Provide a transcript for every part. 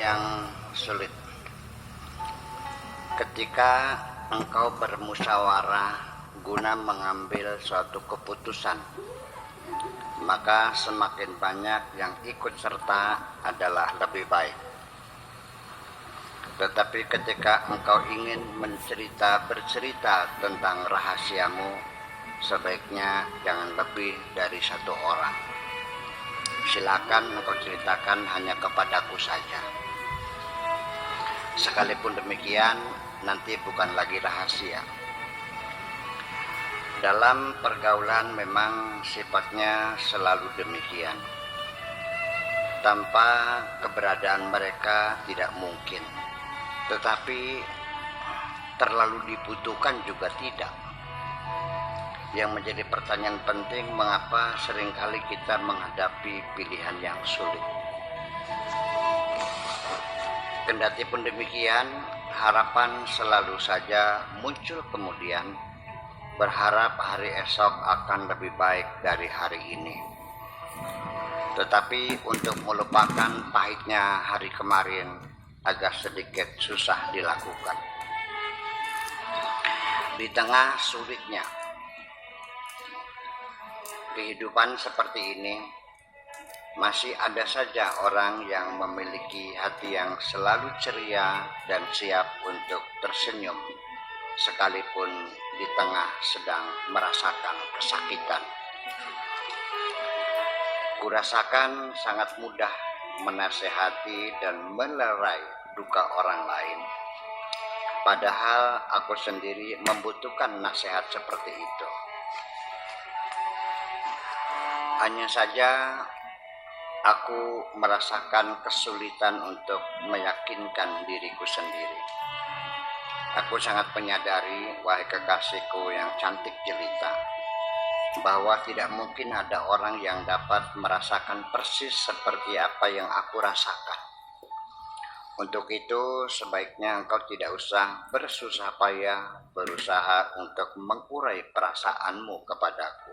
yang sulit. Ketika engkau bermusyawarah guna mengambil suatu keputusan, maka semakin banyak yang ikut serta adalah lebih baik. Tetapi ketika engkau ingin bercerita tentang rahasiamu, sebaiknya jangan lebih dari satu orang. Silakan engkau ceritakan hanya kepadaku saja. Sekalipun demikian, nanti bukan lagi rahasia. Dalam pergaulan memang sifatnya selalu demikian. Tanpa keberadaan mereka tidak mungkin. Tetapi terlalu dibutuhkan juga tidak. Yang menjadi pertanyaan penting, mengapa seringkali kita menghadapi pilihan yang sulit. Kendati pun demikian, harapan selalu saja muncul kemudian, berharap hari esok akan lebih baik dari hari ini. Tetapi untuk melupakan pahitnya hari kemarin agak sedikit susah dilakukan. Di tengah sulitnya kehidupan seperti ini, masih ada saja orang yang memiliki hati yang selalu ceria dan siap untuk tersenyum, sekalipun di tengah sedang merasakan kesakitan. Kurasakan sangat mudah menasehati dan melerai duka orang lain. Padahal aku sendiri membutuhkan nasihat seperti itu. Hanya saja aku merasakan kesulitan untuk meyakinkan diriku sendiri. Aku sangat menyadari, wahai kekasihku yang cantik jelita, bahwa tidak mungkin ada orang yang dapat merasakan persis seperti apa yang aku rasakan. Untuk itu, sebaiknya engkau tidak usah bersusah payah berusaha untuk mengurai perasaanmu kepadaku.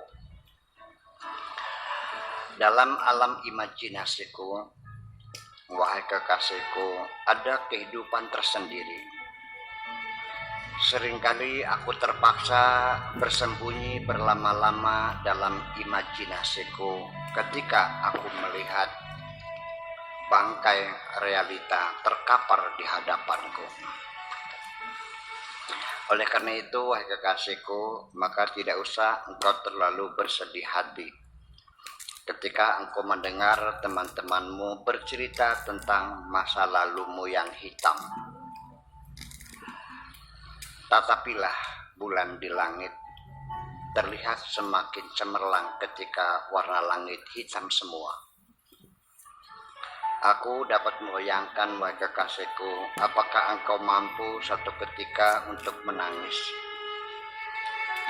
Dalam alam imajinasiku, wahai kekasihku, ada kehidupan tersendiri. Seringkali aku terpaksa bersembunyi berlama-lama dalam imajinasiku ketika aku melihat bangkai realita terkapar di hadapanku. Oleh karena itu, wahai kekasihku, maka tidak usah engkau terlalu bersedih hati ketika engkau mendengar teman-temanmu bercerita tentang masa lalumu yang hitam. Tatapilah bulan di langit, terlihat semakin cemerlang ketika warna langit hitam semua. Aku dapat membayangkan, wahai kekasihku, apakah engkau mampu suatu ketika untuk menangis.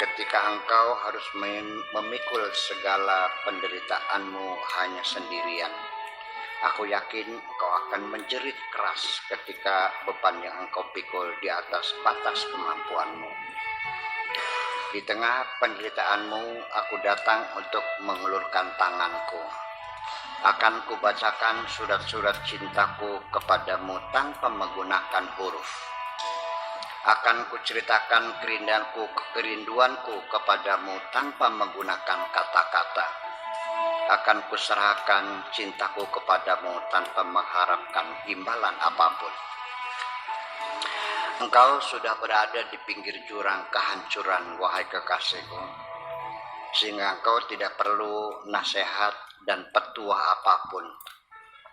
Ketika engkau harus memikul segala penderitaanmu hanya sendirian. Aku yakin engkau akan menjerit keras ketika beban yang engkau pikul di atas batas kemampuanmu. Di tengah penderitaanmu, aku datang untuk mengulurkan tanganku. Akan kubacakan surat-surat cintaku kepadamu tanpa menggunakan huruf. Akan kuceritakan kerinduanku kepadamu tanpa menggunakan kata-kata. Akan kuserahkan cintaku kepadamu tanpa mengharapkan imbalan apapun. Engkau sudah berada di pinggir jurang kehancuran, wahai kekasihku, sehingga engkau tidak perlu nasihat dan petuah apapun.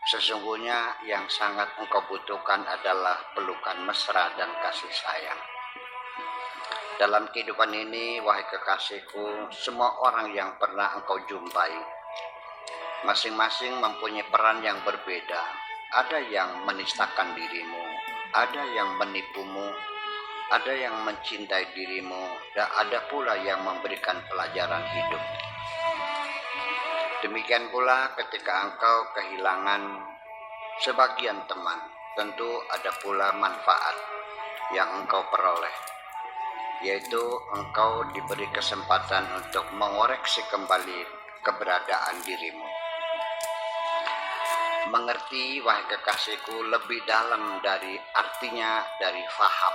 Sesungguhnya yang sangat engkau butuhkan adalah pelukan mesra dan kasih sayang. Dalam kehidupan ini, wahai kekasihku, semua orang yang pernah engkau jumpai, masing-masing mempunyai peran yang berbeda. Ada yang menistakan dirimu, ada yang menipumu, ada yang mencintai dirimu, dan ada pula yang memberikan pelajaran hidup. Demikian pula ketika engkau kehilangan sebagian teman, tentu ada pula manfaat yang engkau peroleh, yaitu engkau diberi kesempatan untuk mengoreksi kembali keberadaan dirimu. Mengerti, wahai kekasihku, lebih dalam dari artinya dari faham.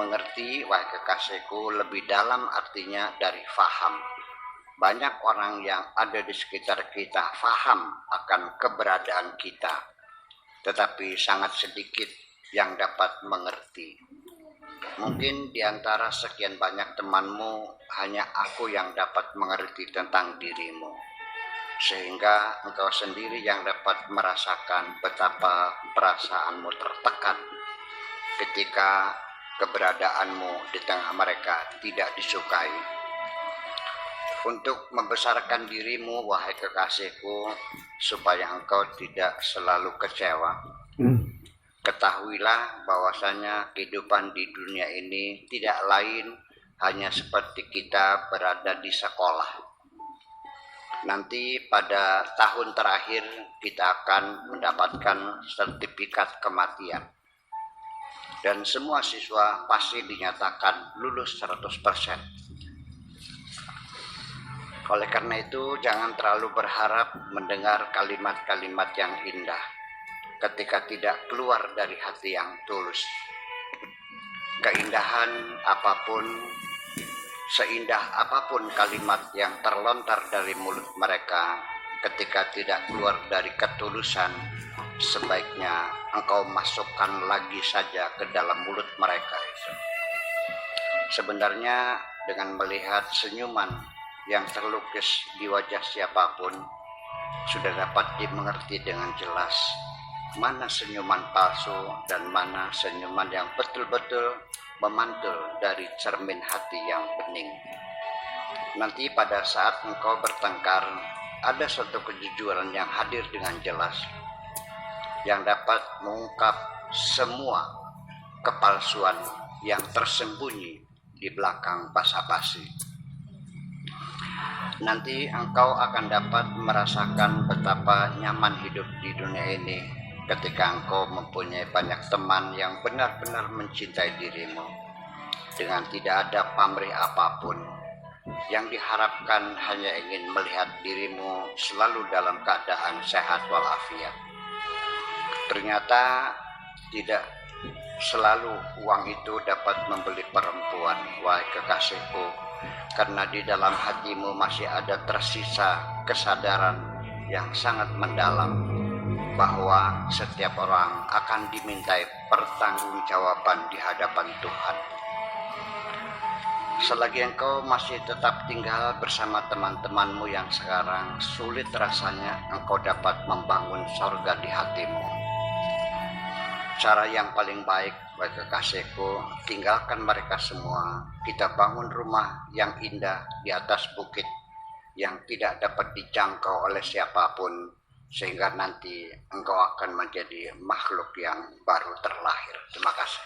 Mengerti, wahai kekasihku, lebih dalam artinya dari faham. Banyak orang yang ada di sekitar kita faham akan keberadaan kita, tetapi sangat sedikit yang dapat mengerti. Mungkin di antara sekian banyak temanmu, hanya aku yang dapat mengerti tentang dirimu, sehingga engkau sendiri yang dapat merasakan betapa perasaanmu tertekan ketika keberadaanmu di tengah mereka tidak disukai. Untuk membesarkan dirimu, wahai kekasihku, supaya engkau tidak selalu kecewa, ketahuilah bahwasanya kehidupan di dunia ini tidak lain hanya seperti kita berada di sekolah. Nanti pada tahun terakhir kita akan mendapatkan sertifikat kematian. Dan semua siswa pasti dinyatakan lulus 100%. Oleh karena itu, jangan terlalu berharap mendengar kalimat-kalimat yang indah ketika tidak keluar dari hati yang tulus. Keindahan apapun, seindah apapun kalimat yang terlontar dari mulut mereka, ketika tidak keluar dari ketulusan, sebaiknya engkau masukkan lagi saja ke dalam mulut mereka itu. Sebenarnya dengan melihat senyuman yang terlukis di wajah siapapun, sudah dapat dimengerti dengan jelas mana senyuman palsu dan mana senyuman yang betul-betul memantul dari cermin hati yang bening. Nanti pada saat engkau bertengkar, ada suatu kejujuran yang hadir dengan jelas, yang dapat mengungkap semua kepalsuan yang tersembunyi di belakang basa-basi. Nanti engkau akan dapat merasakan betapa nyaman hidup di dunia ini ketika engkau mempunyai banyak teman yang benar-benar mencintai dirimu, dengan tidak ada pamrih apapun, yang diharapkan hanya ingin melihat dirimu selalu dalam keadaan sehat walafiat. Ternyata tidak selalu uang itu dapat membeli perempuan, wahai kekasihku, karena di dalam hatimu masih ada tersisa kesadaran yang sangat mendalam bahwa setiap orang akan dimintai pertanggungjawaban di hadapan Tuhan. Selagi engkau masih tetap tinggal bersama teman-temanmu yang sekarang, sulit rasanya engkau dapat membangun surga di hatimu. Cara yang paling baik, bagi kekasihku, tinggalkan mereka semua. Kita bangun rumah yang indah di atas bukit yang tidak dapat dijangkau oleh siapapun, sehingga nanti engkau akan menjadi makhluk yang baru terlahir. Terima kasih.